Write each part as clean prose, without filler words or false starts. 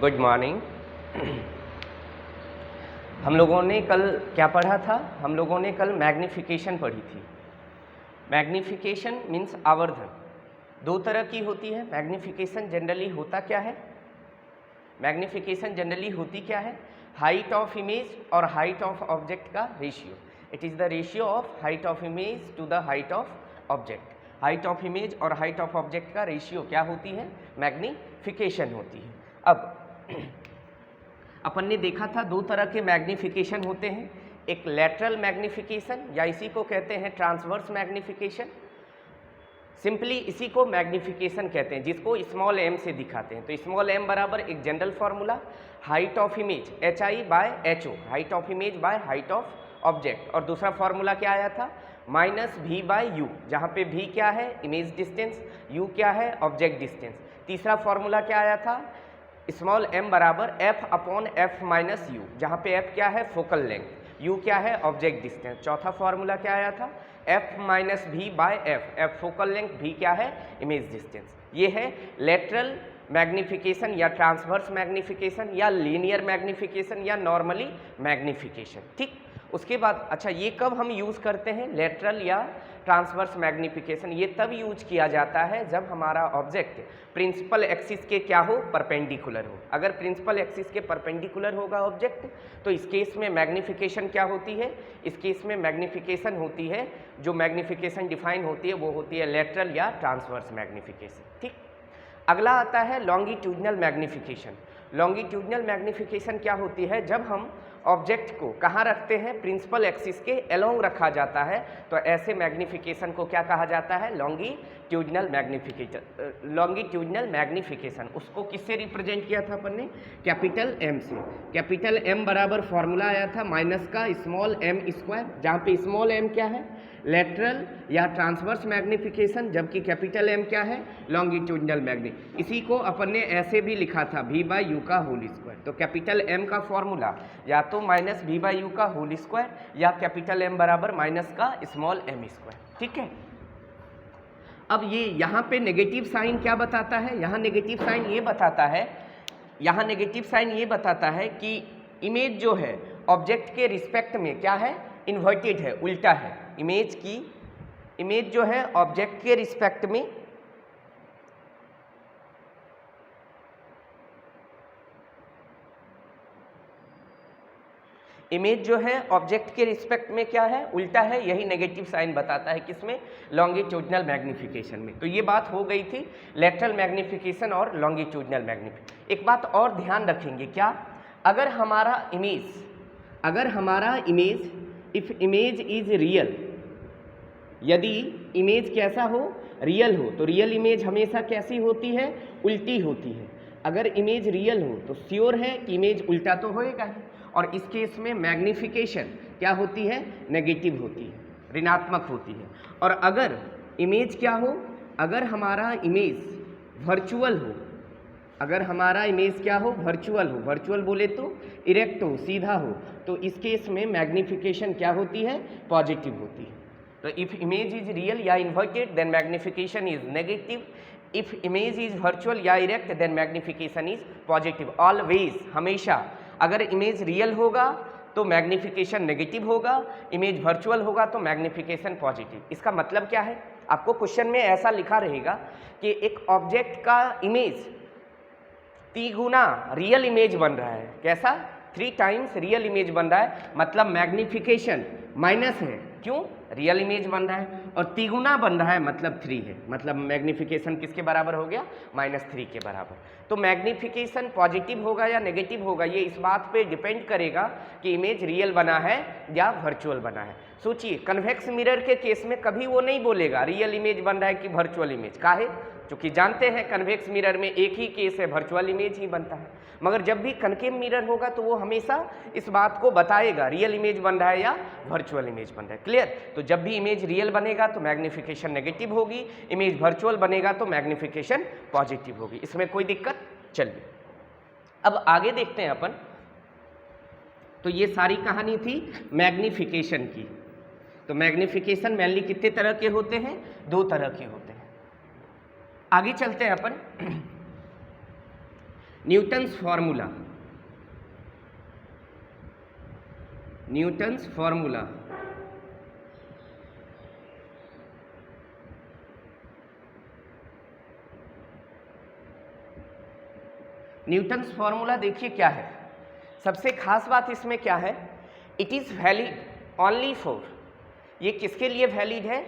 Good morning. हम लोगों ने कल क्या पढ़ा था? हम लोगों ने कल मैग्निफिकेशन पढ़ी थी। मैग्निफिकेशन मीन्स आवर्धन। दो तरह की होती है मैग्निफिकेशन। जनरली होता क्या है? मैग्निफिकेशन जनरली होती क्या है? हाइट ऑफ इमेज और हाइट ऑफ ऑब्जेक्ट का ratio. It is the ratio of height of image to the height of object. Height of image और हाइट ऑफ ऑब्जेक्ट का रेशियो क्या होती है? मैग्निफिकेशन होती है। अब अपन ने देखा था दो तरह के मैग्निफिकेशन होते हैं, एक लैटरल मैग्निफिकेशन या इसी को कहते हैं ट्रांसवर्स मैग्निफिकेशन। सिंपली इसी को मैग्निफिकेशन कहते हैं, जिसको स्मॉल एम से दिखाते हैं। तो स्मॉल एम बराबर एक general formula height of image HI by HO, height of image by height of object. और दूसरा फार्मूला क्या आया था? -V बाय U, जहाँ पे V क्या है? इमेज डिस्टेंस, U क्या है? Object distance. तीसरा फार्मूला क्या आया था? स्मॉल m बराबर F upon F minus U, जहाँ पे F क्या है? फोकल लेंथ, U क्या है? Object distance. चौथा फार्मूला क्या आया था? F minus V by F focal length, V क्या है? Image distance. ये है लेटरल मैग्निफिकेशन या ट्रांसवर्स मैग्निफिकेशन या लीनियर मैग्निफिकेशन या नॉर्मली मैग्निफिकेशन। ठीक, उसके बाद अच्छा ये कब हम यूज़ करते हैं लेटरल या ट्रांसवर्स मैग्निफिकेशन? ये तब यूज किया जाता है जब हमारा ऑब्जेक्ट प्रिंसिपल एक्सिस के क्या हो? परपेंडिकुलर हो। अगर प्रिंसिपल एक्सिस के परपेंडिकुलर होगा ऑब्जेक्ट तो इस केस में मैग्निफिकेशन क्या होती है? इस केस में मैग्निफिकेशन होती है, जो मैग्निफिकेशन डिफाइन होती है वो होती है लेटरल या ट्रांसवर्स मैग्निफिकेशन। ठीक, अगला आता है लॉन्गिट्यूडनल मैग्निफिकेशन। लॉन्गिट्यूडनल मैग्निफिकेशन क्या होती है? जब हम ऑब्जेक्ट को कहाँ रखते हैं? प्रिंसिपल एक्सिस के अलोंग रखा जाता है, तो ऐसे मैग्निफिकेशन को क्या कहा जाता है? Longitudinal magnification. लॉन्गिट्यूडनल मैग्निफिकेशन उसको किससे रिप्रेजेंट किया था अपन ने? कैपिटल M से। कैपिटल M बराबर फॉर्मूला आया था माइनस का स्मॉल m स्क्वायर, जहाँ पे स्मॉल m क्या है? लेटरल या ट्रांसवर्स मैग्निफिकेशन, जबकि कैपिटल M क्या है? लॉन्गिट्यूडनल मैग्नि। इसी को अपन ने ऐसे भी लिखा था V बाई यू का होल स्क्वायर। तो कैपिटल M का फॉर्मूला या तो -V बाई यू का होल स्क्वायर या कैपिटल M बराबर माइनस का स्मॉल m स्क्वायर। ठीक है, अब ये यहाँ पे नेगेटिव साइन क्या बताता है? यहाँ नेगेटिव साइन ये बताता है, यहाँ नेगेटिव साइन ये बताता है कि इमेज जो है ऑब्जेक्ट के रिस्पेक्ट में क्या है? इन्वर्टेड है, उल्टा है। इमेज जो है ऑब्जेक्ट के रिस्पेक्ट में इमेज जो है ऑब्जेक्ट के रिस्पेक्ट में क्या है? उल्टा है। यही नेगेटिव साइन बताता है किसमें? लॉन्गिट्यूडनल मैग्निफिकेशन में। तो ये बात हो गई थी लेटरल मैग्निफिकेशन और लॉन्गिट्यूडनल मैग्निफिकेशन। एक बात और ध्यान रखेंगे, क्या? अगर हमारा image if image is real, यदि इमेज कैसा हो? रियल हो, तो रियल इमेज हमेशा कैसी होती है? उल्टी होती है। अगर इमेज रियल हो तो श्योर है कि इमेज उल्टा तो होएगा ही। और इस केस में मैग्निफिकेशन क्या होती है? नेगेटिव होती है, ऋणात्मक होती है। और अगर इमेज क्या हो? अगर हमारा इमेज वर्चुअल हो, अगर हमारा इमेज क्या हो? वर्चुअल हो। वर्चुअल बोले तो इरेक्ट हो, सीधा हो, तो इस केस में मैग्निफिकेशन क्या होती है? पॉजिटिव होती है। तो इफ इमेज इज रियल या inverted then magnification is negative. If image is virtual या erect then magnification is positive. Always, हमेशा अगर इमेज रियल होगा तो मैग्निफिकेशन नेगेटिव होगा, इमेज वर्चुअल होगा तो मैग्निफिकेशन पॉजिटिव। इसका मतलब क्या है? आपको क्वेश्चन में ऐसा लिखा रहेगा कि एक ऑब्जेक्ट का इमेज 3 गुना रियल इमेज बन रहा है। कैसा? 3 टाइम्स रियल इमेज बन रहा है, मतलब मैग्निफिकेशन माइनस है। क्यों? रियल इमेज बन रहा है। और 3 गुना बन रहा है मतलब 3 है, मतलब मैग्निफिकेशन किसके बराबर हो गया? -3 के बराबर। तो मैग्निफिकेशन पॉजिटिव होगा या नेगेटिव होगा, ये इस बात पे डिपेंड करेगा कि इमेज रियल बना है या वर्चुअल बना है। सोचिए, कन्वेक्स मिरर के केस में कभी वो नहीं बोलेगा रियल इमेज बन रहा है कि वर्चुअल इमेज। काहे? क्योंकि जानते हैं कन्वेक्स मिरर में एक ही केस है, वर्चुअल इमेज ही बनता है। मगर जब भी कनकेव मिरर होगा तो वो हमेशा इस बात को बताएगा रियल इमेज बन रहा है या वर्चुअल इमेज बन रहा है। क्लियर? तो जब भी इमेज रियल बनेगा तो मैग्निफिकेशन नेगेटिव होगी, इमेज वर्चुअल बनेगा तो मैग्निफिकेशन पॉजिटिव होगी। इसमें कोई दिक्कत? चलिए अब आगे देखते हैं अपन। तो ये सारी कहानी थी मैग्निफिकेशन की। तो मैग्निफिकेशन मेनली कितने तरह के होते हैं? 2 तरह के होते हैं। आगे चलते हैं अपन। Newton's formula, Newton's formula Newton's formula देखिए क्या है, सबसे खास बात इसमें क्या है, it is valid only for, ये किसके लिए वैलिड है,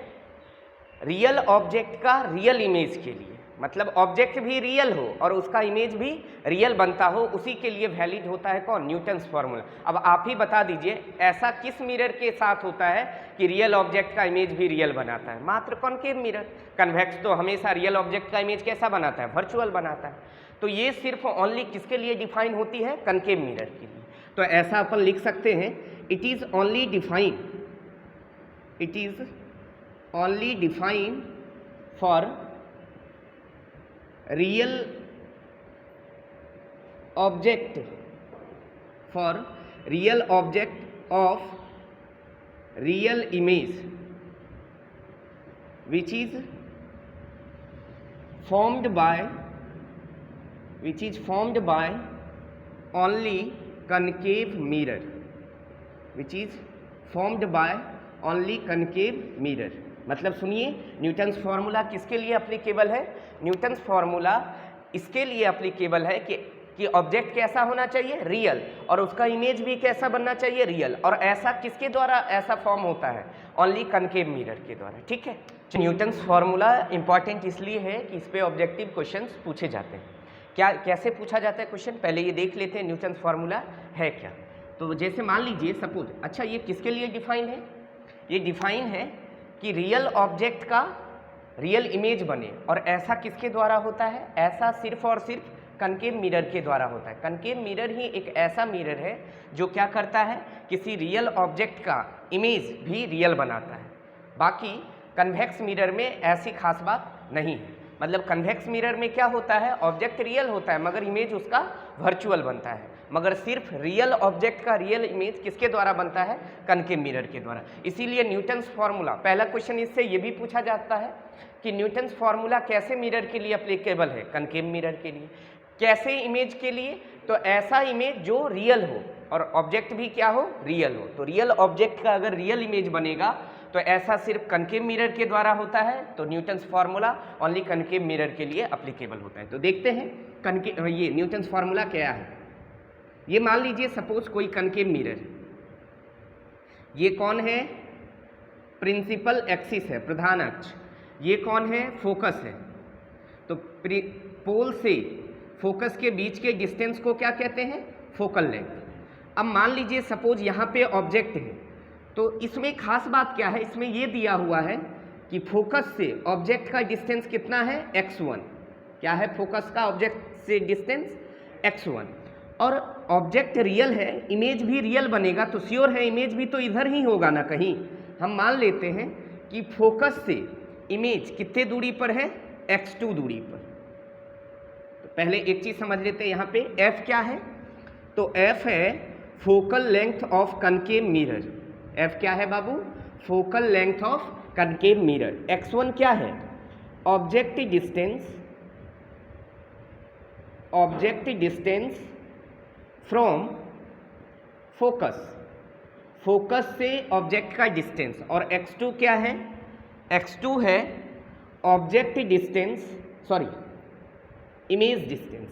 रियल ऑब्जेक्ट का रियल इमेज के लिए, मतलब ऑब्जेक्ट भी रियल हो और उसका इमेज भी रियल बनता हो, उसी के लिए वैलिड होता है कौन, न्यूटन्स फॉर्मूला। अब आप ही बता दीजिए ऐसा किस मिरर के साथ होता है कि रियल ऑब्जेक्ट का इमेज भी रियल बनाता है, मात्र कॉनकेव मिरर। कन्वेक्स तो हमेशा रियल ऑब्जेक्ट का इमेज कैसा बनाता है, वर्चुअल बनाता है। तो ये सिर्फ ओनली किसके लिए डिफाइन होती है, कनकेव मिरर के लिए। तो ऐसा अपन लिख सकते हैं, it is only define, it is only define for real object, for real object of real image which is formed by only concave mirror, which is formed by only concave mirror। मतलब सुनिए, Newton's formula किसके लिए applicable है, Newton's formula इसके लिए applicable है कि object कैसा होना चाहिए, रियल, और उसका इमेज भी कैसा बनना चाहिए, रियल। और ऐसा किसके द्वारा ऐसा फॉर्म होता है, ओनली कनकेव मिरर के द्वारा। ठीक है, न्यूटन्स फॉर्मूला इंपॉर्टेंट इसलिए है कि इस पे ऑब्जेक्टिव क्वेश्चंस पूछे जाते हैं। क्या कैसे पूछा जाता है क्वेश्चन, पहले ये देख लेते हैं न्यूटन्स फॉर्मूला है क्या। तो जैसे मान लीजिए सपोज, अच्छा ये किसके लिए डिफाइन है, ये डिफाइन है कि रियल ऑब्जेक्ट का रियल इमेज बने, और ऐसा किसके द्वारा होता है, ऐसा सिर्फ और सिर्फ कनकेव मिरर के द्वारा होता है। कनकेव मिरर ही एक ऐसा मिरर है जो क्या करता है, किसी रियल ऑब्जेक्ट का इमेज भी रियल बनाता है। बाकी कन्वेक्स मिरर में ऐसी खास बात नहीं है। मतलब कन्वेक्स मिरर में क्या होता है, ऑब्जेक्ट रियल होता है मगर इमेज उसका वर्चुअल बनता है, मगर सिर्फ रियल ऑब्जेक्ट का रियल इमेज किसके द्वारा बनता है, कनकेव मिरर के द्वारा। इसीलिए न्यूटन्स फॉर्मूला, पहला क्वेश्चन इससे ये भी पूछा जाता है कि न्यूटन्स फॉर्मूला कैसे मिरर के लिए अप्लीकेबल है, कनकेव मिरर के लिए। कैसे इमेज के लिए, तो ऐसा इमेज जो रियल हो और ऑब्जेक्ट भी क्या हो, रियल हो। तो रियल ऑब्जेक्ट का अगर रियल इमेज बनेगा तो ऐसा सिर्फ कनकेव मिरर के द्वारा होता है। तो Newton's formula only concave mirror के लिए अप्लीकेबल होता है। तो देखते हैं ये न्यूटन्स फॉर्मूला क्या है। ये मान लीजिए सपोज कोई कनकेव मिरर, ये कौन है, प्रिंसिपल एक्सिस है, प्रधान अक्ष। ये कौन है, फोकस है। तो पोल से फोकस के बीच के डिस्टेंस को क्या कहते हैं, फोकल लेंथ। अब मान लीजिए सपोज यहाँ पे ऑब्जेक्ट है, तो इसमें खास बात क्या है, इसमें ये दिया हुआ है कि फोकस से ऑब्जेक्ट का डिस्टेंस कितना है, x1। क्या है फोकस का ऑब्जेक्ट से डिस्टेंस, x1। और ऑब्जेक्ट रियल है, इमेज भी रियल बनेगा, तो श्योर है इमेज भी तो इधर ही होगा ना कहीं। हम मान लेते हैं कि फोकस से इमेज कितने दूरी पर है, x2 दूरी पर। तो पहले एक चीज़ समझ लेते हैं, यहाँ पे f क्या है, तो f है focal length of concave mirror. f क्या है बाबू, focal length of concave mirror. x1 क्या है, object distance from focus, focus से ऑब्जेक्ट का डिस्टेंस। और x2 क्या है, x2 है object distance, sorry image distance.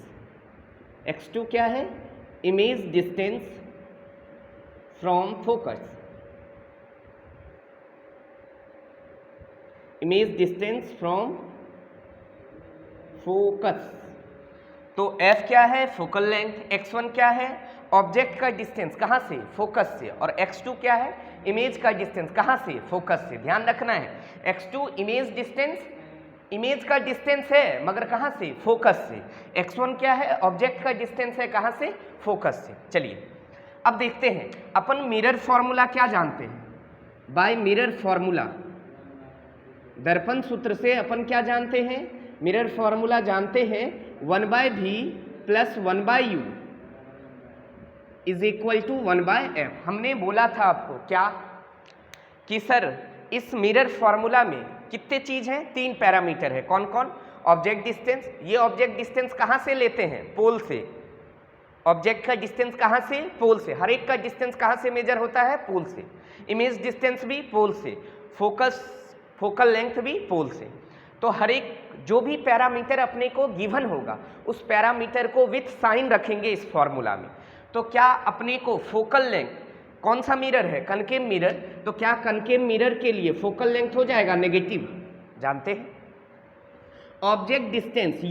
x2 क्या है, image distance from focus, image distance from focus. तो f क्या है, फोकल लेंथ, x1 क्या है, ऑब्जेक्ट का डिस्टेंस कहाँ से, फोकस से, और x2 क्या है, इमेज का डिस्टेंस कहाँ से, फोकस से। ध्यान रखना है, x2 इमेज डिस्टेंस, इमेज का डिस्टेंस है मगर कहाँ से, फोकस से। x1 क्या है, ऑब्जेक्ट का डिस्टेंस है कहाँ से, फोकस से। चलिए अब देखते हैं अपन मिरर फॉर्मूला क्या जानते हैं, बाय मिरर फॉर्मूला, दर्पण सूत्र से अपन क्या जानते हैं, मिरर फॉर्मूला जानते हैं, 1/v plus 1/u is equal to 1/f। हमने बोला था आपको क्या कि सर इस मिरर फॉर्मूला में कितने चीज हैं, 3 पैरामीटर है। कौन कौन, ऑब्जेक्ट डिस्टेंस, ये ऑब्जेक्ट डिस्टेंस कहाँ से लेते हैं? पोल से। ऑब्जेक्ट का डिस्टेंस कहाँ से? पोल से। हर एक का डिस्टेंस कहाँ से मेजर होता है? पोल से। इमेज डिस्टेंस भी पोल से, फोकल लेंथ भी पोल से। तो हर एक जो भी पैरामीटर अपने को गिवन होगा उस पैरामीटर को विथ साइन रखेंगे इस फॉर्मूला में। तो क्या अपने को फोकल लेंथ, कौन सा मिरर है? कनकेव मिरर, तो क्या कनकेव मिरर के लिए फोकल लेंथ हो जाएगा नेगेटिव? जानते हैं। ऑब्जेक्ट डिस्टेंस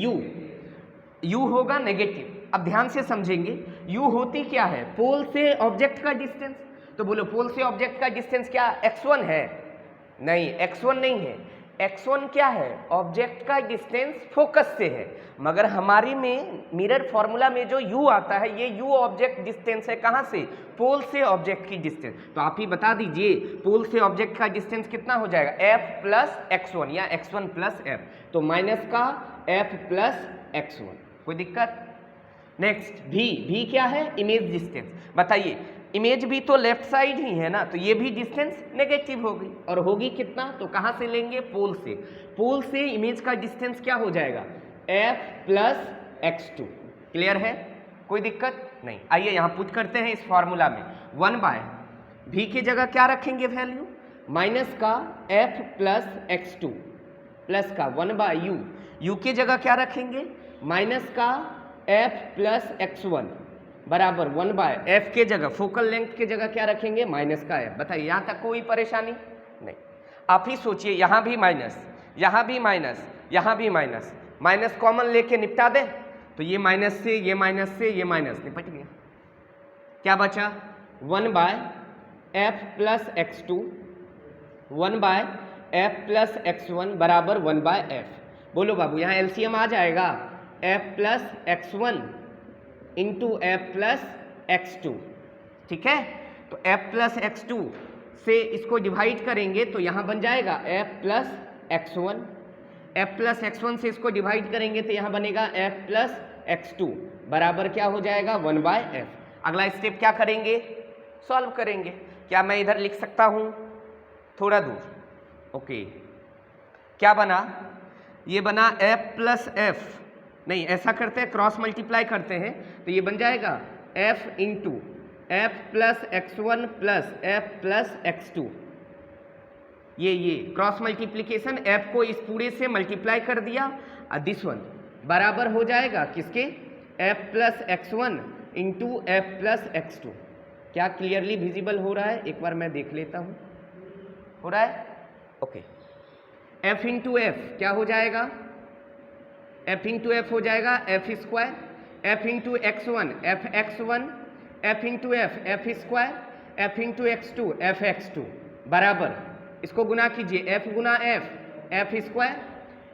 यू होगा नेगेटिव। अब ध्यान से समझेंगे, यू होती क्या है? पोल से ऑब्जेक्ट का डिस्टेंस। तो बोलो पोल से ऑब्जेक्ट का डिस्टेंस क्या x1 है? नहीं, x1 नहीं है। x1 क्या है? ऑब्जेक्ट का डिस्टेंस फोकस से है। मगर हमारी में मिरर फॉर्मूला में जो u आता है, ये u ऑब्जेक्ट डिस्टेंस है। कहाँ से? पोल से ऑब्जेक्ट की डिस्टेंस। तो आप ही बता दीजिए पोल से ऑब्जेक्ट का डिस्टेंस कितना हो जाएगा? f प्लस x1 या x1 प्लस f। तो माइनस का f प्लस x1। कोई दिक्कत? नेक्स्ट भी क्या है? Image distance. बताइए, इमेज भी तो लेफ्ट साइड ही है ना, तो ये भी डिस्टेंस नेगेटिव होगी। और होगी कितना? तो कहाँ से लेंगे? पोल से। पोल से इमेज का डिस्टेंस क्या हो जाएगा? f plus x2। क्लियर है? कोई दिक्कत नहीं। आइए यहाँ पुट करते हैं इस फॉर्मूला में। 1 बाय भी की जगह क्या रखेंगे वैल्यू? माइनस का f प्लस x2 प्लस का 1 बाय यू की जगह क्या रखेंगे? माइनस का f प्लस x1 बराबर 1 बाय f के जगह, फोकल लेंथ के जगह क्या रखेंगे? माइनस का f। बताइए, यहाँ तक कोई परेशानी नहीं? आप ही सोचिए, यहाँ भी माइनस, यहाँ भी माइनस, यहाँ भी माइनस, माइनस कॉमन लेके निपटा दे। तो ये माइनस से ये माइनस से ये माइनस निपट गया। क्या बचा? 1 by f plus x2 1 by f plus x1 बराबर 1 बाय f। बोलो बाबू, यहाँ एलसीएम आ जाएगा f plus x1 into f plus x2। ठीक है, तो f प्लस x2 से इसको डिवाइड करेंगे तो यहाँ बन जाएगा f plus x1। f plus x1 से इसको डिवाइड करेंगे तो यहाँ बनेगा f प्लस x2 बराबर क्या हो जाएगा? 1 बाय f। अगला स्टेप क्या करेंगे? सॉल्व करेंगे। क्या मैं इधर लिख सकता हूँ थोड़ा दूर? ओके, क्या बना? ये बना f प्लस f। नहीं, ऐसा करते हैं, क्रॉस मल्टीप्लाई करते हैं तो ये बन जाएगा f into f plus x1 plus f plus x2। ये क्रॉस मल्टीप्लीकेशन, f को इस पूरे से मल्टीप्लाई कर दिया और दिस वन बराबर हो जाएगा किसके? f plus x1 into f plus x2। क्या क्लियरली विजिबल हो रहा है? एक बार मैं देख लेता हूँ। हो रहा है? ओके। f इंटू एफ क्या हो जाएगा? f इंटू एफ हो जाएगा f square, f into x1 f x1, f into F square, f into x2 f x2 बराबर, इसको गुना कीजिए, f गुना f square,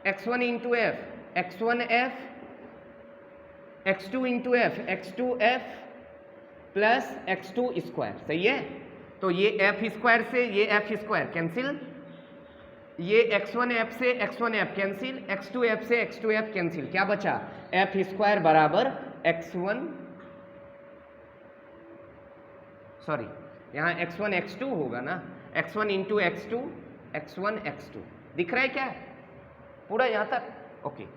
x1 into F x1 f, x2 into F x2 f plus x2 square. सही है? तो ये f square से ये f square cancel, ये x1 f से x1 f cancel, x2 f से x2 f कैंसिल। क्या बचा? f स्क्वायर बराबर x1, सॉरी यहाँ x1 x2 होगा ना, x1 into x2 x1 x2। दिख रहा है क्या पूरा यहाँ तक? ओके।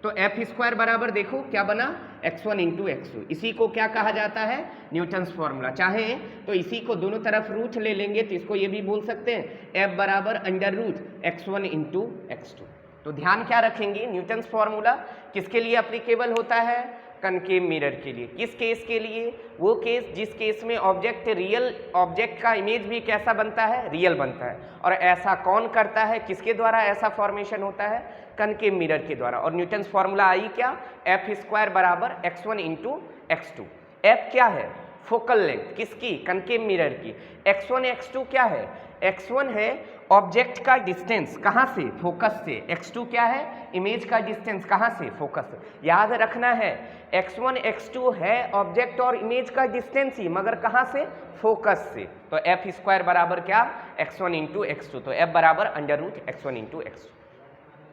तो f स्क्वायर बराबर देखो क्या बना? x1 into x2। इसी को क्या कहा जाता है? Newton's formula. चाहे तो इसी को दोनों तरफ रूट ले लेंगे तो इसको ये भी बोल सकते हैं f बराबर under root x1 into x2। तो ध्यान क्या रखेंगे? न्यूटन्स फॉर्मूला किसके लिए अप्लीकेबल होता है? कनकेव मिरर के लिए। किस केस के लिए? वो केस जिस केस में ऑब्जेक्ट रियल, ऑब्जेक्ट का इमेज भी कैसा बनता है? रियल बनता है। और ऐसा कौन करता है? किसके द्वारा ऐसा फॉर्मेशन होता है? कनकेव मिरर के द्वारा। और न्यूटन्स फॉर्मूला आई क्या? एफ स्क्वायर बराबर x1 इंटू x2। एफ क्या है? फोकल लेंथ किसकी? कनकेव मिरर की। x1 x2 क्या है? x1 है ऑब्जेक्ट का डिस्टेंस, कहाँ से? फोकस से। x2 क्या है? इमेज का डिस्टेंस, कहाँ से? फोकस से। याद रखना है x1 x2 है ऑब्जेक्ट और इमेज का डिस्टेंस ही, मगर कहाँ से? फोकस से। तो एफ स्क्वायर बराबर क्या? x1 into x2। तो f बराबर under root x1 into x2।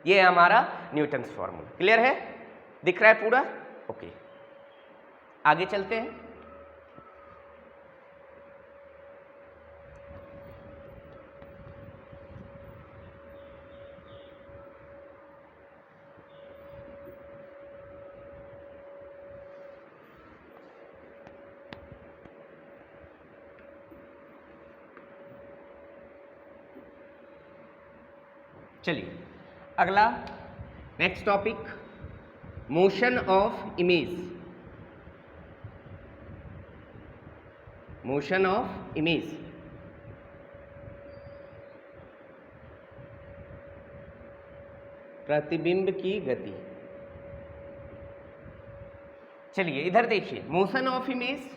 ये है हमारा न्यूटन्स फॉर्मूला। क्लियर है? दिख रहा है पूरा? ओके, आगे चलते हैं। चलिए अगला next topic, motion of image. Motion of image, प्रतिबिंब की गति। चलिए इधर देखिए, मोशन ऑफ इमेज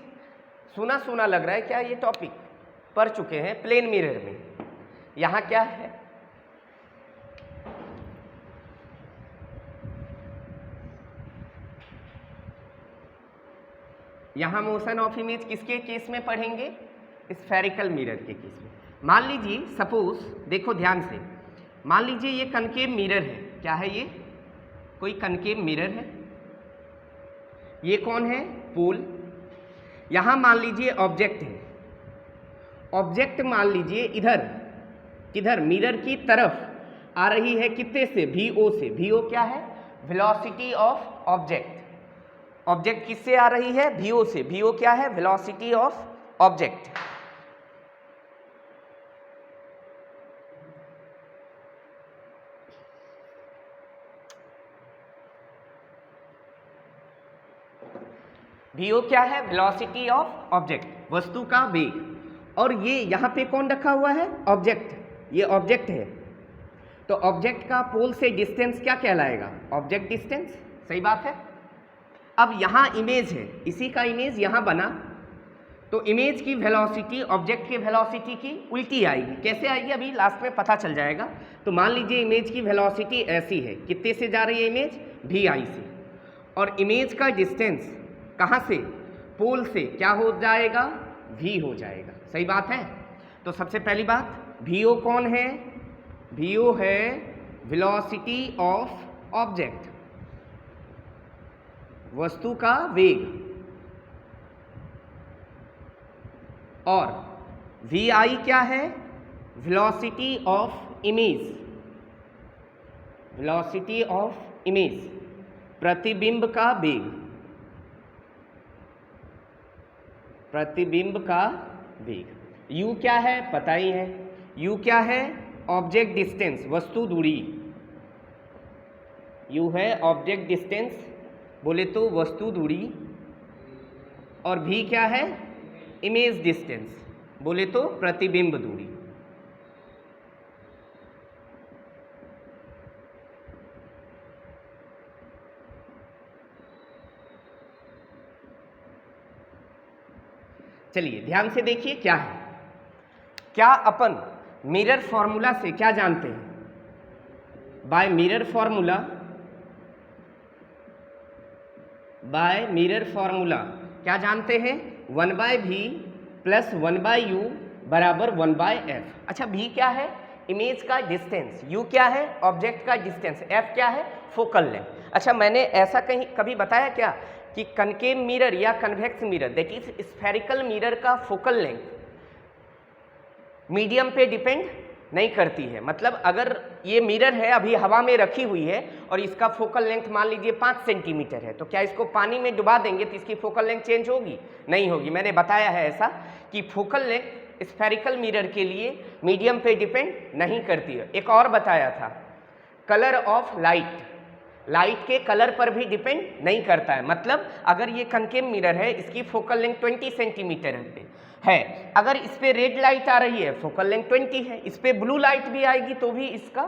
सुना सुना लग रहा है क्या? ये टॉपिक पढ़ चुके हैं प्लेन मिरर में। यहां क्या है? यहां मोशन ऑफ इमेज किसके केस में पढ़ेंगे? स्फेरिकल मिरर के केस में। मान लीजिए सपोज, देखो ध्यान से, मान लीजिए ये कनकेव मिरर है। क्या है ये? कोई कनकेव मिरर है। ये कौन है? पोल। यहां मान लीजिए ऑब्जेक्ट है। ऑब्जेक्ट मान लीजिए इधर किधर? मिरर की तरफ आ रही है। कितने से? VO से। VO क्या है? Velocity of object. ऑब्जेक्ट किससे आ रही है? VO से। VO क्या है? Velocity of object. VO क्या है? वेलोसिटी ऑफ ऑब्जेक्ट, वस्तु का वेग। और ये यहाँ पे कौन रखा हुआ है? ऑब्जेक्ट। ये ऑब्जेक्ट है, तो ऑब्जेक्ट का पोल से डिस्टेंस क्या कहलाएगा? Object distance. सही बात है। अब यहाँ इमेज है, इसी का इमेज यहाँ बना, तो इमेज की वेलोसिटी ऑब्जेक्ट के वेलोसिटी की उल्टी आएगी। कैसे आएगी? अभी लास्ट में पता चल जाएगा। तो मान लीजिए इमेज की वेलोसिटी ऐसी है, कितने से जा रही है इमेज? VI से। और इमेज का डिस्टेंस कहाँ से? पोल से। क्या हो जाएगा? V हो जाएगा। सही बात है। तो सबसे पहली बात, VO कौन है? VO है वेलोसिटी ऑफ ऑब्जेक्ट, वस्तु का वेग। और VI क्या है? Velocity of image, velocity of image, प्रतिबिंब का वेग, प्रतिबिंब का वेग। U क्या है? पता ही है। U क्या है? ऑब्जेक्ट डिस्टेंस, वस्तु दूरी। U है ऑब्जेक्ट डिस्टेंस, बोले तो वस्तु दूरी। और V क्या है? इमेज डिस्टेंस, बोले तो प्रतिबिंब दूरी। चलिए ध्यान से देखिए क्या है। क्या अपन मिरर फॉर्मूला से क्या जानते हैं? By mirror formula, by mirror formula क्या जानते हैं? 1/v प्लस 1/u बराबर 1/f। अच्छा, v क्या है? इमेज का डिस्टेंस। u क्या है? ऑब्जेक्ट का डिस्टेंस। f क्या है? Focal length. अच्छा, मैंने ऐसा कहीं कभी बताया क्या कि कनकेव मिरर या convex mirror, that is spherical mirror का फोकल लेंथ मीडियम पे डिपेंड नहीं करती है। मतलब अगर ये मिरर है, अभी हवा में रखी हुई है और इसका फोकल लेंथ मान लीजिए 5 सेंटीमीटर है, तो क्या इसको पानी में डुबा देंगे तो इसकी फोकल लेंथ चेंज होगी? नहीं होगी। मैंने बताया है ऐसा कि फोकल लेंथ स्फेरिकल मिरर के लिए मीडियम पे डिपेंड नहीं करती है। एक और बताया था, कलर ऑफ लाइट, लाइट के कलर पर भी डिपेंड नहीं करता है। मतलब अगर ये कनकेव मिरर है, इसकी फोकल लेंथ 20 सेंटीमीटर है, अगर इस पे रेड लाइट आ रही है फोकल लेंथ 20 है, इस पे ब्लू लाइट भी आएगी तो भी इसका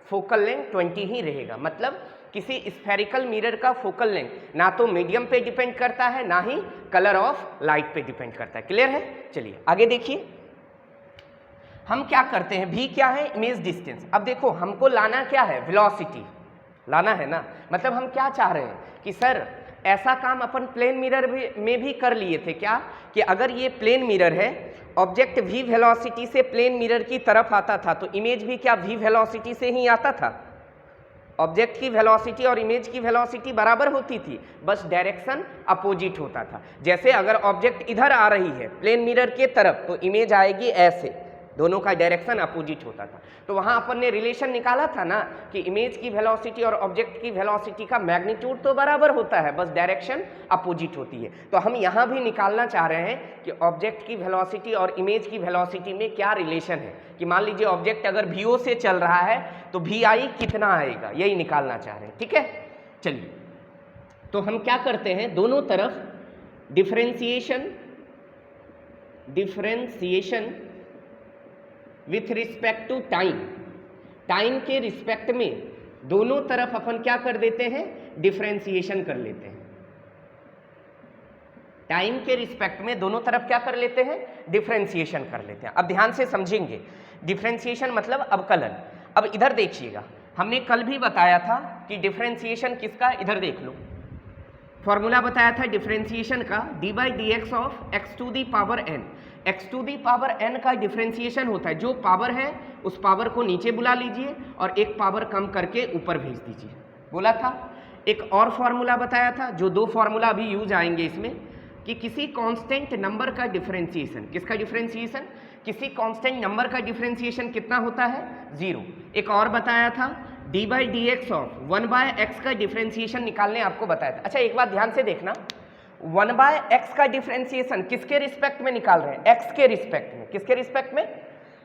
फोकल लेंथ 20 ही रहेगा। मतलब किसी स्फेरिकल मिरर का फोकल लेंथ ना तो मीडियम पे डिपेंड करता है, ना ही कलर ऑफ लाइट पे डिपेंड करता है। क्लियर है? चलिए आगे देखिए, हम क्या करते हैं? v क्या है? Image distance. अब देखो हमको लाना क्या है? वेलोसिटी लाना है ना। मतलब हम क्या चाह रहे हैं कि सर ऐसा काम अपन प्लेन मिरर में भी कर लिए थे क्या, कि अगर ये प्लेन मिरर है, ऑब्जेक्ट v वेलोसिटी से प्लेन मिरर की तरफ आता था, तो इमेज भी क्या v वेलोसिटी से ही आता था? ऑब्जेक्ट की वेलोसिटी और इमेज की वेलोसिटी बराबर होती थी, बस डायरेक्शन अपोजिट होता था। जैसे अगर ऑब्जेक्ट इधर आ रही है प्लेन मिरर के तरफ, तो इमेज आएगी ऐसे, दोनों का डायरेक्शन अपोजिट होता था। तो वहाँ अपन ने रिलेशन निकाला था ना कि इमेज की वेलोसिटी और ऑब्जेक्ट की वेलोसिटी का मैग्नीट्यूड तो बराबर होता है, बस डायरेक्शन अपोजिट होती है। तो हम यहाँ भी निकालना चाह रहे हैं कि ऑब्जेक्ट की वेलोसिटी और इमेज की वेलोसिटी में क्या रिलेशन है, कि मान लीजिए ऑब्जेक्ट अगर VO से चल रहा है तो VI कितना आएगा, यही निकालना चाह रहे हैं। ठीक है, चलिए तो हम क्या करते हैं, दोनों तरफ differentiation with respect to time, time के रिस्पेक्ट में दोनों तरफ अपन क्या कर देते हैं, डिफरेंशिएशन कर लेते हैं। टाइम के रिस्पेक्ट में दोनों तरफ क्या कर लेते हैं, डिफरेंशिएशन कर लेते हैं। अब ध्यान से समझेंगे, डिफरेंशिएशन मतलब अवकलन। अब इधर देखिएगा, हमने कल भी बताया था कि डिफरेंशिएशन किसका, इधर देख लो, फॉर्मूला बताया था डिफरेंशिएशन का d/dx of x to the power n। x to the power n का डिफरेंशिएशन होता है, जो पावर है उस पावर को नीचे बुला लीजिए और एक पावर कम करके ऊपर भेज दीजिए, बोला था। एक और फॉर्मूला बताया था, जो दो फॉर्मूला अभी यूज आएंगे इसमें, कि किसी कांस्टेंट नंबर का डिफरेंशिएशन, किसका डिफरेंशिएशन, किसी कांस्टेंट नंबर का डिफरेंशिएशन कितना होता है, 0। एक और बताया था d/dx ऑफ 1/x का डिफरेंशिएशन निकालने आपको बताया था। अच्छा एक बात ध्यान से देखना, 1/x का डिफरेंशिएशन किसके रिस्पेक्ट में निकाल रहे हैं, x के रिस्पेक्ट में। किसके रिस्पेक्ट में,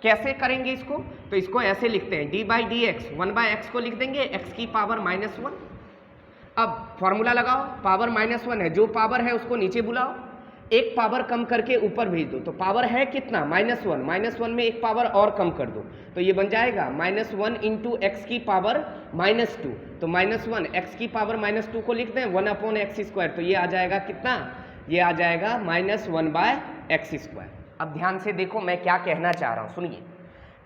कैसे करेंगे इसको, तो इसको ऐसे लिखते हैं d/dx 1/x को लिख देंगे x की पावर -1। अब फॉर्मूला लगाओ, पावर -1 है, जो पावर है उसको नीचे बुलाओ, एक पावर कम करके ऊपर भेज दो, तो पावर है कितना, -1, -1 में एक पावर और कम कर दो, तो ये बन जाएगा -1 इंटू एक्स की पावर -2। तो -1 x की पावर -2 को लिख दें 1/x², तो ये आ जाएगा कितना, ये आ जाएगा -1/x²। अब ध्यान से देखो मैं क्या कहना चाह रहा हूँ, सुनिए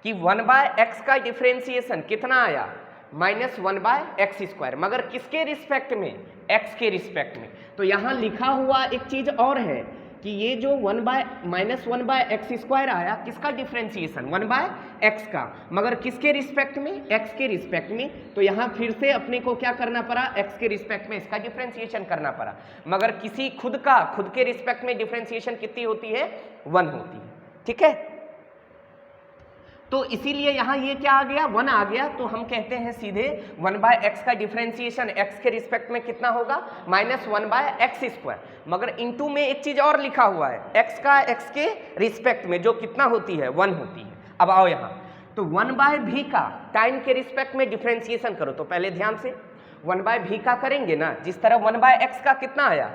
कि 1/x का डिफरेंशिएशन कितना आया, -1/x², मगर किसके रिस्पेक्ट में, x के रिस्पेक्ट में। तो यहाँ लिखा हुआ एक चीज और है कि ये जो -1/x² आया, किसका डिफरेंशिएशन, 1/x का, मगर किसके रिस्पेक्ट में, x के रिस्पेक्ट में। तो यहाँ फिर से अपने को क्या करना पड़ा, x के रिस्पेक्ट में इसका डिफरेंशिएशन करना पड़ा, मगर किसी खुद के रिस्पेक्ट में डिफरेंशिएशन कितनी होती है, 1 होती है। ठीक है, तो इसीलिए यहाँ ये क्या आ गया, 1 आ गया। तो हम कहते हैं सीधे 1/x का डिफरेंशिएशन x के रिस्पेक्ट में कितना होगा, -1/x², मगर इनटू में एक चीज और लिखा हुआ है, x का x के रिस्पेक्ट में जो कितना होती है, 1 होती है। अब आओ यहाँ, तो 1/v का टाइम के रिस्पेक्ट में डिफरेंशिएशन करो, तो पहले ध्यान से 1/v का करेंगे ना, जिस तरह 1/x का कितना आया,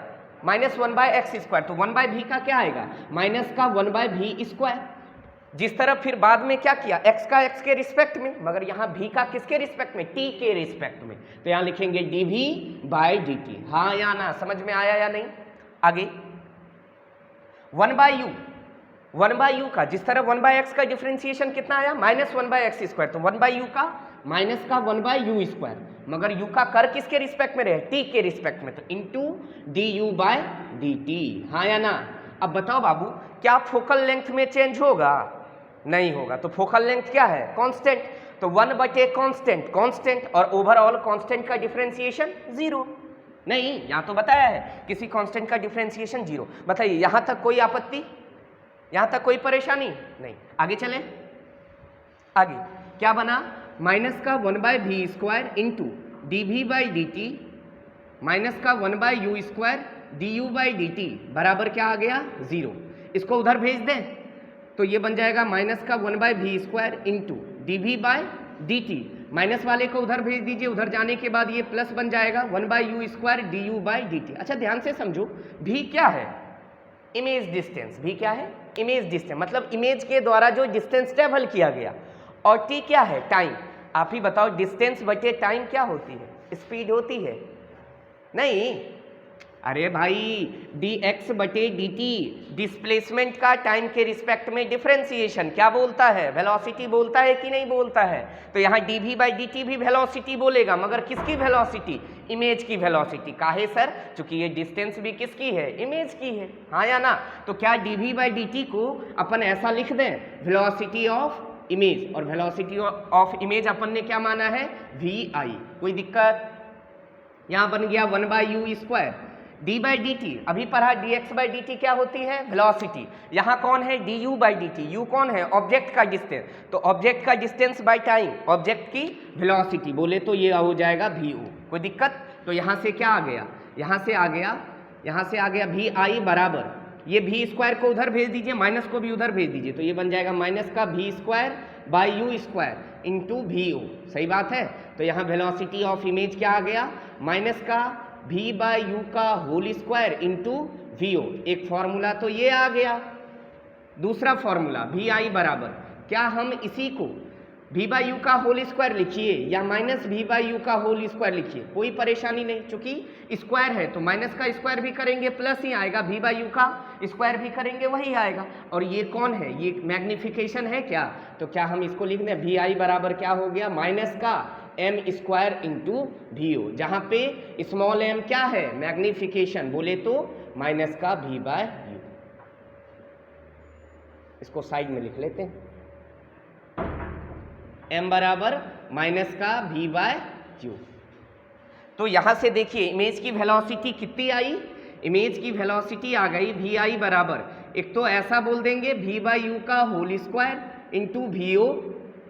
-1/x², तो 1/v का क्या आएगा, माइनस का 1/v²। जिस तरह फिर बाद में क्या किया, x का x के रिस्पेक्ट में, मगर यहाँ v का किसके रिस्पेक्ट में, t के रिस्पेक्ट में, तो यहाँ लिखेंगे dv/dt। हाँ या ना, समझ में आया या नहीं। आगे 1/u का, जिस तरह 1/x का डिफरेंशिएशन कितना आया, -1/x², तो 1/u का माइनस का 1/u², मगर u का कर किसके रिस्पेक्ट में रहे, t के रिस्पेक्ट में, तो इंटू du/dt। हाँ या ना। अब बताओ बाबू, क्या फोकल लेंथ में चेंज होगा, नहीं होगा, तो फोकल लेंथ क्या है, कांस्टेंट, तो 1/कांस्टेंट, कांस्टेंट, और ओवरऑल कांस्टेंट का डिफरेंशिएशन 0 नहीं, यहाँ तो बताया है किसी कांस्टेंट का डिफरेंशिएशन 0। बताइए यहाँ तक कोई आपत्ति, यहाँ तक कोई परेशानी नहीं। आगे चलें, आगे क्या बना, माइनस का 1/v² इंटू dv/dt माइनस का 1/u² du/dt बराबर क्या आ गया, 0। इसको उधर भेज दें तो ये बन जाएगा माइनस का 1/v² इंटू dv/dt, माइनस वाले को उधर भेज दीजिए, उधर जाने के बाद ये प्लस बन जाएगा 1/u² du/dt। अच्छा ध्यान से समझो, v क्या है, इमेज डिस्टेंस, v क्या है, इमेज डिस्टेंस, मतलब इमेज के द्वारा जो डिस्टेंस ट्रेवल किया गया, और t क्या है, टाइम। आप ही बताओ, डिस्टेंस बटे टाइम क्या होती है, स्पीड होती है, नहीं, अरे भाई dx/dt डिस्प्लेसमेंट का टाइम के रिस्पेक्ट में डिफरेंशिएशन क्या बोलता है, वेलोसिटी बोलता है कि नहीं बोलता है। तो यहाँ dv/dt भी वेलोसिटी बोलेगा, मगर किसकी वेलोसिटी, इमेज की वेलोसिटी। काहे सर, चूंकि ये डिस्टेंस भी किसकी है, इमेज की है। हाँ या ना। तो क्या dv/dt को अपन ऐसा लिख दें, वेलोसिटी ऑफ इमेज, और वेलोसिटी ऑफ इमेज अपन ने क्या माना है, vi। कोई दिक्कत, यहाँ बन गया 1/u²। D by D T, अभी पढ़ा D x by D T क्या होती है, वेलोसिटी। यहाँ कौन है, D you by D T, you कौन है, ऑब्जेक्ट का डिस्टेंस, तो ऑब्जेक्ट का डिस्टेंस बाई टाइम ऑब्जेक्ट की वेलोसिटी, बोले तो ये हो जाएगा वी ओ। कोई दिक्कत, तो यहाँ से क्या आ गया, यहाँ से आ गया वी आई बराबर, ये वी स्क्वायर को उधर भेज दीजिए, माइनस को भी उधर भेज दीजिए, तो ये बन जाएगा माइनस का V square by U square into V O. सही बात है, तो यहाँ वेलोसिटी ऑफ इमेज क्या आ गया, माइनस का v बाई यू का whole square into V O. एक फॉर्मूला तो ये आ गया, दूसरा फॉर्मूला वी आई बराबर, क्या हम इसी को v बाई यू का होल स्क्वायर लिखिए या माइनस v बाई यू का होल स्क्वायर लिखिए, कोई परेशानी नहीं, क्योंकि स्क्वायर है तो माइनस का स्क्वायर भी करेंगे प्लस ही आएगा, v बाई यू का स्क्वायर भी करेंगे वही आएगा। और ये कौन है, ये मैग्निफिकेशन है क्या, तो क्या हम इसको लिख दें, वी आई बराबर क्या हो गया, माइनस का M square into V O, जहाँ पे स्मॉल एम क्या है, मैग्निफिकेशन, बोले तो माइनस का वी बाय यू। इसको साइड में लिख लेते हैं, एम बराबर माइनस का वी बाय यू। तो यहां से देखिए इमेज की वेलोसिटी कितनी आई, इमेज की वेलोसिटी आ गई वी आई बराबर, एक तो ऐसा बोल देंगे वी बाई यू का whole square into V O,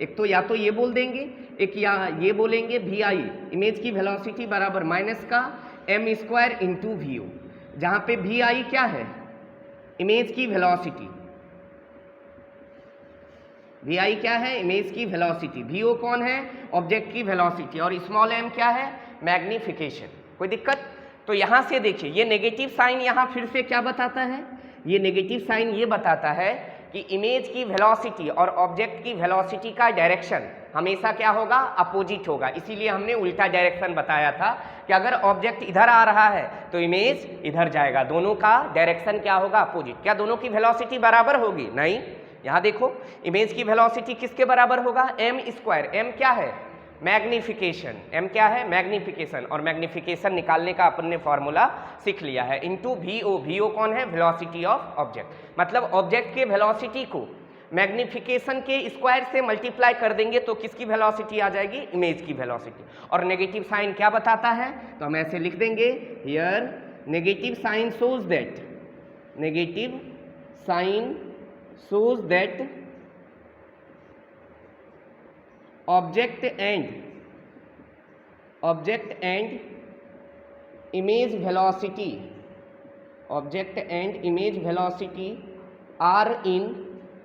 एक तो या तो ये बोल देंगे, एक या ये बोलेंगे वी आई इमेज की वेलोसिटी बराबर माइनस का M square into V O, जहाँ पे वी आई क्या है, इमेज की वेलोसिटी, वी आई क्या है, इमेज की वेलोसिटी, वी ओ कौन है, ऑब्जेक्ट की वेलोसिटी, और स्मॉल एम क्या है, मैग्निफिकेशन। कोई दिक्कत, तो यहाँ से देखिए ये नेगेटिव साइन यहाँ फिर से क्या बताता है, ये नेगेटिव साइन ये बताता है कि इमेज की वेलोसिटी और ऑब्जेक्ट की वेलोसिटी का डायरेक्शन हमेशा क्या होगा, अपोजिट होगा। इसीलिए हमने उल्टा डायरेक्शन बताया था कि अगर ऑब्जेक्ट इधर आ रहा है तो इमेज इधर जाएगा, दोनों का डायरेक्शन क्या होगा, अपोजिट। क्या दोनों की वेलोसिटी बराबर होगी, नहीं, यहाँ देखो इमेज की वेलोसिटी किसके बराबर होगा, एम स्क्वायर, एम क्या है, मैग्निफिकेशन, एम क्या है, मैग्निफिकेशन, और मैग्निफिकेशन निकालने का अपन ने फॉर्मूला सीख लिया है, into V O, V O कौन है, वेलोसिटी ऑफ ऑब्जेक्ट, मतलब ऑब्जेक्ट के वेलोसिटी को मैग्निफिकेशन के स्क्वायर से मल्टीप्लाई कर देंगे तो किसकी वेलोसिटी आ जाएगी, इमेज की वेलोसिटी। और नेगेटिव साइन क्या बताता है, तो हम ऐसे लिख देंगे, here negative sign shows that, negative sign shows that object and image velocity are in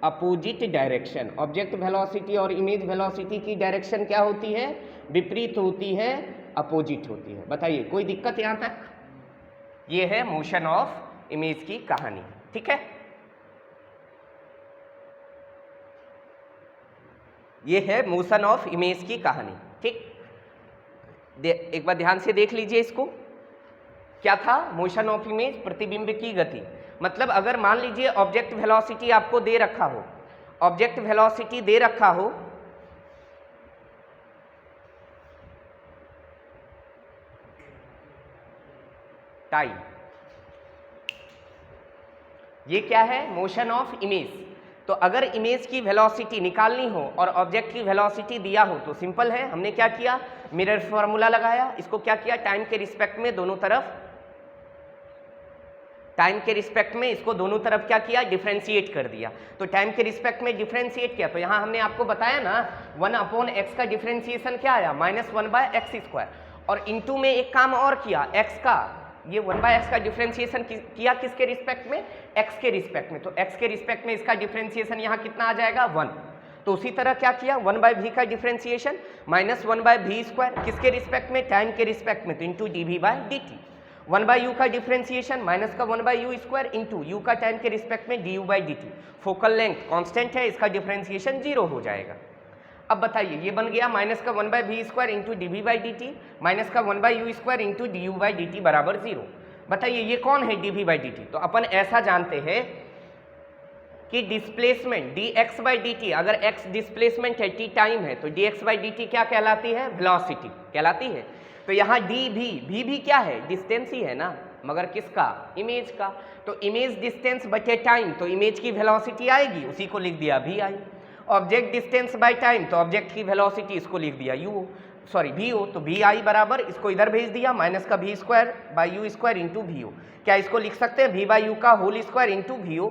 opposite direction। Object velocity और इमेज वेलोसिटी की डायरेक्शन क्या होती है, विपरीत होती है, अपोजिट होती है। बताइए कोई दिक्कत यहाँ तक, ये है मोशन ऑफ इमेज की कहानी, ठीक है। ये है मोशन ऑफ इमेज की कहानी, ठीक। एक बार ध्यान से देख लीजिए इसको, क्या था मोशन ऑफ इमेज, प्रतिबिंब की गति। मतलब अगर मान लीजिए ऑब्जेक्ट वेलोसिटी आपको दे रखा हो, ऑब्जेक्ट वेलोसिटी दे रखा हो टाइम, ये क्या है, मोशन ऑफ इमेज। तो अगर इमेज की वेलोसिटी निकालनी हो और ऑब्जेक्ट की वेलोसिटी दिया हो तो सिंपल है, हमने क्या किया, मिरर फॉर्मूला लगाया, इसको क्या किया, टाइम के रिस्पेक्ट में दोनों तरफ, टाइम के रिस्पेक्ट में इसको दोनों तरफ क्या किया, डिफरेंशिएट कर दिया। तो टाइम के रिस्पेक्ट में डिफरेंशिएट किया तो यहाँ हमने आपको बताया ना 1/x का डिफरेंशिएशन क्या आया, -1/x², और इनटू में एक काम और किया, x का, ये 1/x का डिफरेंशिएशन किया किसके रिस्पेक्ट में, x के रिस्पेक्ट में, तो x के रिस्पेक्ट में इसका डिफरेंशिएशन यहाँ कितना आ जाएगा, 1। तो उसी तरह क्या किया, 1/v का डिफरेंशिएशन -1/v², किसके रिस्पेक्ट में, टाइम के रिस्पेक्ट में, तो इंटू dv/dt। 1/u का डिफरेंशिएशन माइनस का 1/u² इंटू u का टाइम के रिस्पेक्ट में du/dt। फोकल लेंथ कांस्टेंट है, इसका डिफरेंशिएशन 0 हो जाएगा। अब बताइए ये बन गया माइनस का 1/v² इंटू dv/dt, माइनस का 1/u² इंटू du/dt बराबर 0। बताइए ये कौन है dv/dt, तो अपन ऐसा जानते हैं कि डिस्प्लेसमेंट dx/dt, अगर x डिस्प्लेसमेंट है, t टाइम है, तो dx/dt क्या कहलाती है, वेलोसिटी कहलाती है। तो यहाँ v भी क्या है, डिस्टेंस ही है ना, मगर किसका, इमेज का। तो इमेज डिस्टेंस बटे टाइम, तो इमेज की वेलोसिटी आएगी, उसी को लिख दिया vi। Object distance by time, तो ऑब्जेक्ट की वेलोसिटी इसको लिख दिया u। सॉरी वी ओ, तो वी आई बराबर इसको इधर भेज दिया माइनस का V square by U square into V O. क्या इसको लिख सकते हैं वी बाई यू का whole square into V O.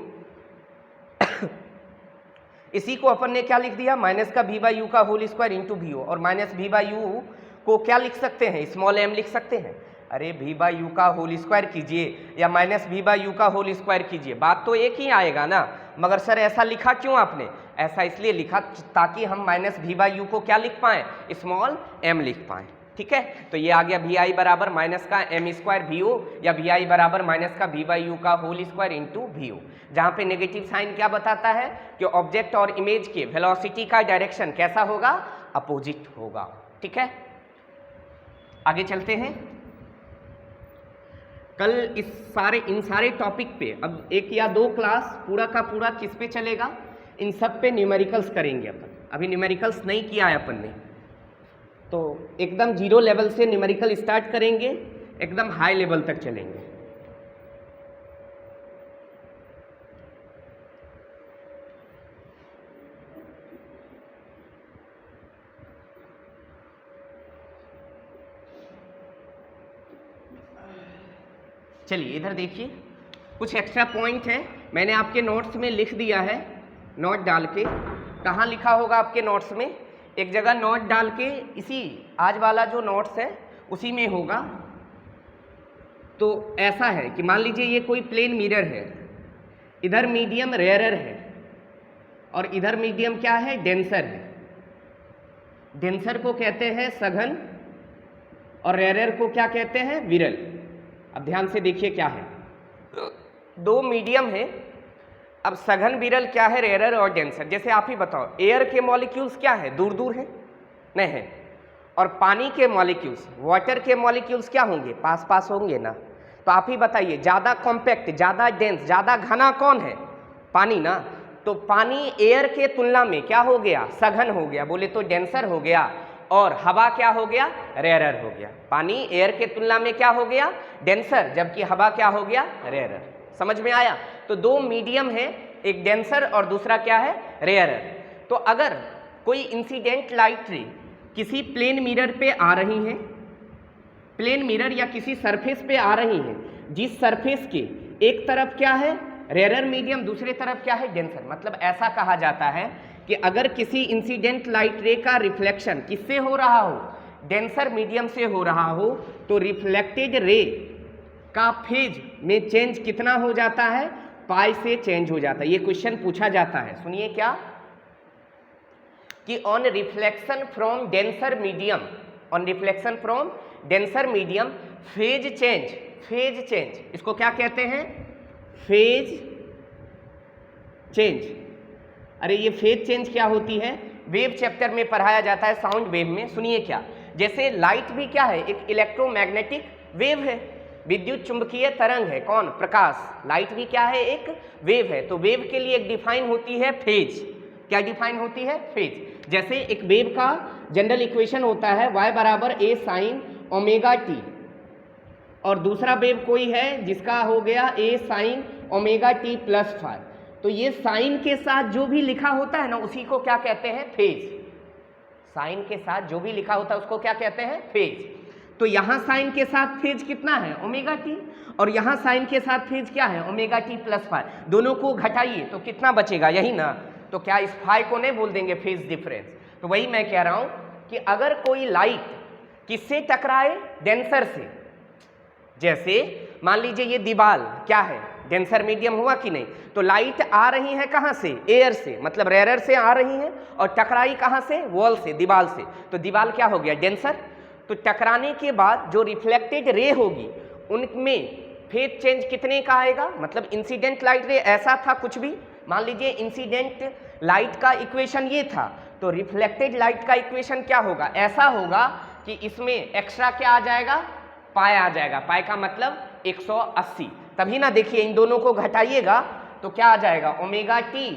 इसी को अपन ने क्या लिख दिया माइनस का वी बाई यू का whole square into V O, और माइनस वी बाई यू को क्या लिख सकते हैं स्मॉल एम लिख सकते हैं। अरे वी बाई यू का होल स्क्वायर कीजिए या माइनस वी बाई यू का होल स्क्वायर कीजिए, बात तो एक ही आएगा ना। मगर सर ऐसा लिखा क्यों आपने? ऐसा इसलिए लिखा ताकि हम माइनस वी बाई यू को क्या लिख पाएँ स्मॉल एम लिख पाएँ। ठीक है, तो ये आ गया वी आई बराबर माइनस का एम स्क्वायर वी ओ या वी आई बराबर माइनस का वी बाई यू का whole square into V O, जहाँ पे नेगेटिव साइन क्या बताता है कि ऑब्जेक्ट और इमेज के वेलोसिटी का डायरेक्शन कैसा होगा अपोजिट होगा। ठीक है, आगे चलते हैं। कल इन सारे टॉपिक पे अब एक या दो क्लास पूरा का पूरा किस पे चलेगा, इन सब पे न्यूमेरिकल्स करेंगे अपन। अभी न्यूमेरिकल्स नहीं किया है अपन ने, तो एकदम जीरो लेवल से न्यूमेरिकल स्टार्ट करेंगे, एकदम हाई लेवल तक चलेंगे। चलिए इधर देखिए, कुछ एक्स्ट्रा पॉइंट है मैंने आपके नोट्स में लिख दिया है, नोट डाल के। कहाँ लिखा होगा आपके नोट्स में? एक जगह नोट डाल के इसी आज वाला जो नोट्स है उसी में होगा। तो ऐसा है कि मान लीजिए ये कोई प्लेन मिरर है, इधर मीडियम रेयरर है और इधर मीडियम क्या है डेंसर है। डेंसर को कहते हैं सघन और रेयरर को क्या कहते हैं विरल। अब ध्यान से देखिए क्या है, दो मीडियम है। अब सघन विरल क्या है रेयरर और डेंसर। जैसे आप ही बताओ एयर के मॉलिक्यूल्स क्या है दूर दूर है नहीं है, और पानी के मॉलिक्यूल्स वाटर के मॉलिक्यूल्स क्या होंगे पास पास होंगे ना। तो आप ही बताइए ज़्यादा कॉम्पैक्ट ज़्यादा डेंस ज़्यादा घना कौन है? पानी ना। तो पानी एयर के तुलना में क्या हो गया सघन हो गया, बोले तो डेंसर हो गया, और हवा क्या हो गया रेयरर हो गया। पानी एयर के तुलना में क्या हो गया डेंसर, जबकि हवा क्या हो गया रेयरर। समझ में आया? तो दो मीडियम है, एक डेंसर और दूसरा क्या है रेयरर। तो अगर कोई इंसिडेंट लाइट रे किसी प्लेन मिरर पे आ रही है, प्लेन मिरर या किसी सरफेस पे आ रही है, जिस सरफेस के एक तरफ क्या है रेयरर मीडियम दूसरे तरफ क्या है डेंसर, मतलब ऐसा कहा जाता है कि अगर किसी इंसिडेंट लाइट रे का रिफ्लेक्शन किससे हो रहा हो डेंसर मीडियम से हो रहा हो, तो रिफ्लेक्टेड रे का फेज में चेंज कितना हो जाता है पाई से चेंज हो जाता है। ये क्वेश्चन पूछा जाता है, सुनिए क्या कि on reflection from denser medium, on reflection from denser medium phase change इसको क्या कहते हैं फेज चेंज। अरे ये फेज चेंज क्या होती है वेव चैप्टर में पढ़ाया जाता है साउंड वेव में। सुनिए क्या, जैसे लाइट भी क्या है एक इलेक्ट्रोमैग्नेटिक वेव है, विद्युत चुंबकीय तरंग है, कौन प्रकाश। लाइट भी क्या है एक वेव है। तो वेव के लिए एक डिफाइन होती है फेज। क्या डिफाइन होती है फेज। जैसे एक वेव का जनरल इक्वेशन होता है y बराबर a साइन ओमेगा टी, और दूसरा वेव कोई है जिसका हो गया a sine omega T plus five. तो ये साइन के साथ जो भी लिखा होता है ना उसी को क्या कहते हैं फेज। साइन के साथ जो भी लिखा होता है उसको क्या कहते हैं फेज। तो यहाँ साइन के साथ फेज कितना है ओमेगा टी, और यहाँ साइन के साथ फेज क्या है ओमेगा टी प्लस फाइव। दोनों को घटाइए तो कितना बचेगा यही ना। तो क्या इस फाइव को नहीं बोल देंगे फेज डिफरेंस। तो वही मैं कह रहा हूँ कि अगर कोई लाइट किससे टकराए डेंसर से, जैसे मान लीजिए ये दीवार क्या है डेंसर मीडियम हुआ कि नहीं, तो लाइट आ रही है कहाँ से एयर से, मतलब रेयरर से आ रही है, और टकराई कहाँ से वॉल से दीवार से, तो दीवार क्या हो गया डेंसर। तो टकराने के बाद जो रिफ्लेक्टेड रे होगी उनमें फेज चेंज कितने का आएगा, मतलब इंसिडेंट लाइट रे ऐसा था कुछ भी, मान लीजिए इंसिडेंट लाइट का इक्वेशन ये था, तो रिफ्लेक्टेड लाइट का इक्वेशन क्या होगा ऐसा होगा कि इसमें एक्स्ट्रा क्या आ जाएगा पाई आ जाएगा। पाई का मतलब 180। तभी ना देखिए इन दोनों को घटाइएगा तो क्या आ जाएगा omega T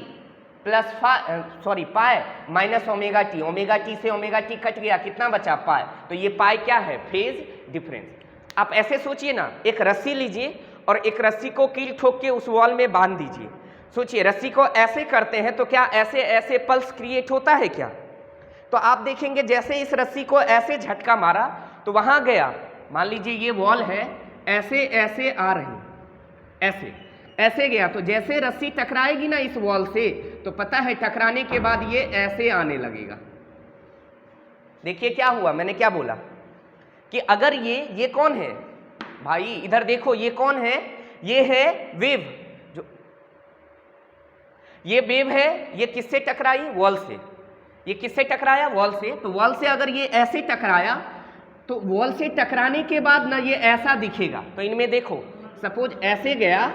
plus pi minus omega T. Omega T से ओमेगा टी कट गया, कितना बचा पाई। तो ये पाई क्या है फेज डिफरेंस। आप ऐसे सोचिए ना, एक रस्सी लीजिए और एक रस्सी को कील ठोक के उस वॉल में बांध दीजिए। सोचिए रस्सी को ऐसे करते हैं तो क्या ऐसे ऐसे पल्स क्रिएट होता है क्या तो आप देखेंगे जैसे इस रस्सी को ऐसे झटका मारा तो वहां गया, मान लीजिए ये वॉल है, ऐसे ऐसे आ रही, ऐसे ऐसे गया, तो जैसे रस्सी टकराएगी ना इस वॉल से तो पता है टकराने के बाद ये ऐसे आने लगेगा। देखिए क्या हुआ, मैंने क्या बोला कि अगर ये कौन है भाई, इधर देखो ये कौन है, ये है वेव, जो ये वेव है, ये किससे टकराई, वॉल से। ये किससे टकराया, वॉल से। तो वॉल से अगर ये ऐसे टकराया तो वॉल से टकराने के बाद ना ये ऐसा दिखेगा। तो इनमें देखो सपोज ऐसे गया,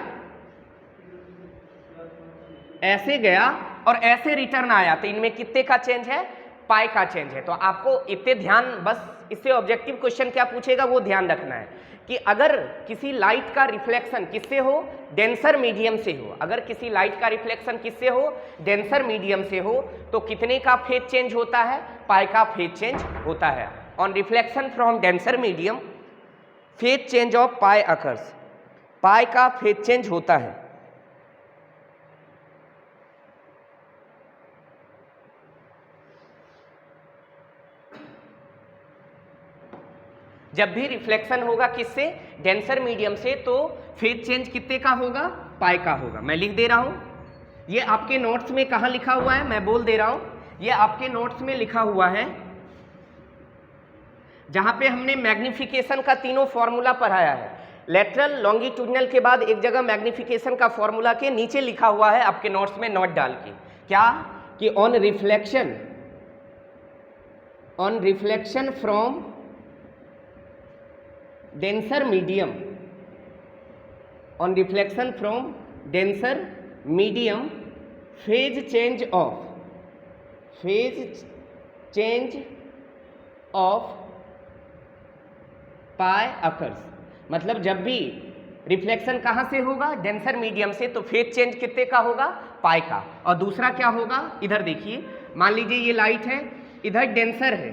ऐसे गया और ऐसे रिटर्न आया, तो इनमें कितने का चेंज है, पाई का चेंज है। तो आपको इतने ध्यान, बस इससे ऑब्जेक्टिव क्वेश्चन क्या पूछेगा वो ध्यान रखना है कि अगर किसी लाइट का रिफ्लेक्शन किससे हो, डेंसर मीडियम से हो, अगर किसी लाइट का रिफ्लेक्शन किससे हो, डेंसर मीडियम से हो, तो कितने का फेज चेंज होता है, पाई का फेज चेंज होता है। On reflection from denser medium phase change of pi occurs, pi का फेज चेंज होता है। जब भी रिफ्लेक्शन होगा किससे, डेंसर मीडियम से, तो फेज चेंज कितने का होगा, पाई का होगा। मैं लिख दे रहा हूं, ये आपके नोट्स में कहां लिखा हुआ है, मैं बोल दे रहा हूं, ये आपके नोट्स में लिखा हुआ है जहां पे हमने मैग्निफिकेशन का तीनों फॉर्मूला पढ़ाया है। लेटरल लॉन्गिट्यूडनल के बाद एक जगह मैग्निफिकेशन का फॉर्मूला के नीचे लिखा हुआ है आपके नोट्स में नोट डाल के, क्या कि on reflection from denser medium, on reflection from denser medium phase change of pi occurs। मतलब जब भी रिफ्लेक्शन कहाँ से होगा, डेंसर मीडियम से, तो फेज चेंज कितने का होगा, पाई का। और दूसरा क्या होगा, इधर देखिए, मान लीजिए ये लाइट है, इधर डेंसर है,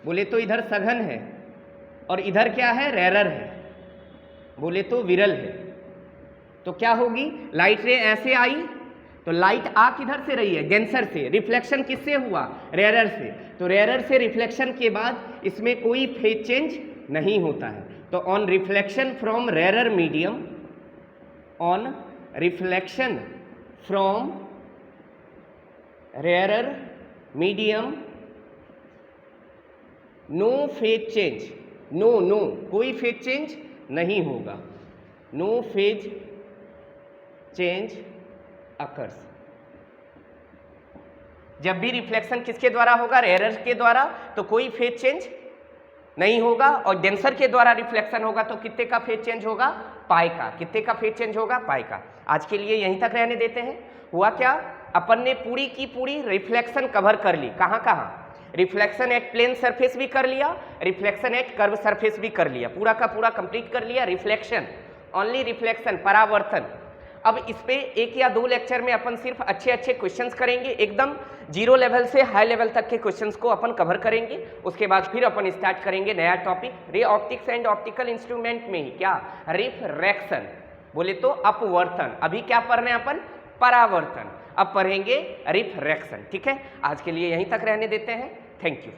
बोले तो इधर सघन है, और इधर क्या है, रेरर है, बोले तो विरल है। तो क्या होगी, लाइट रे ऐसे आई, तो लाइट आ किधर से रही है, डेंसर से, रिफ्लेक्शन किससे हुआ, रेरर से, तो रेरर से रिफ्लेक्शन के बाद इसमें कोई फेज चेंज नहीं होता है। तो on reflection from rarer medium, on reflection from rarer medium no phase change, no कोई फेज चेंज नहीं होगा, नो फेज चेंज अकर्स। जब भी रिफ्लेक्शन किसके द्वारा होगा, रेरर के द्वारा, तो कोई फेज चेंज नहीं होगा, और डेंसर के द्वारा रिफ्लेक्शन होगा तो कितने का फेज चेंज होगा, पाई का। कितने का फेज चेंज होगा, पाई का। आज के लिए यहीं तक रहने देते हैं। हुआ क्या, अपन ने पूरी की पूरी रिफ्लेक्शन कवर कर ली, कहाँ, रिफ्लेक्शन एट प्लेन सरफेस भी कर लिया, रिफ्लेक्शन एट कर्व सरफेस भी कर लिया, पूरा का पूरा कंप्लीट कर लिया। रिफ्लेक्शन, ओनली रिफ्लेक्शन, परावर्तन। अब इस पे एक या दो लेक्चर में अपन सिर्फ अच्छे क्वेश्चंस करेंगे, एकदम जीरो लेवल से हाई लेवल तक के क्वेश्चंस को अपन कवर करेंगे। उसके बाद फिर अपन स्टार्ट करेंगे नया topic, ray optics and optical instrument में ही क्या, रिफ्रैक्शन, बोले तो अपवर्तन। अभी क्या पढ़ रहे हैं अपन, परावर्तन। अब पढ़ेंगे रिफ्रैक्शन। ठीक है, आज के लिए यहीं तक रहने देते हैं। Thank you.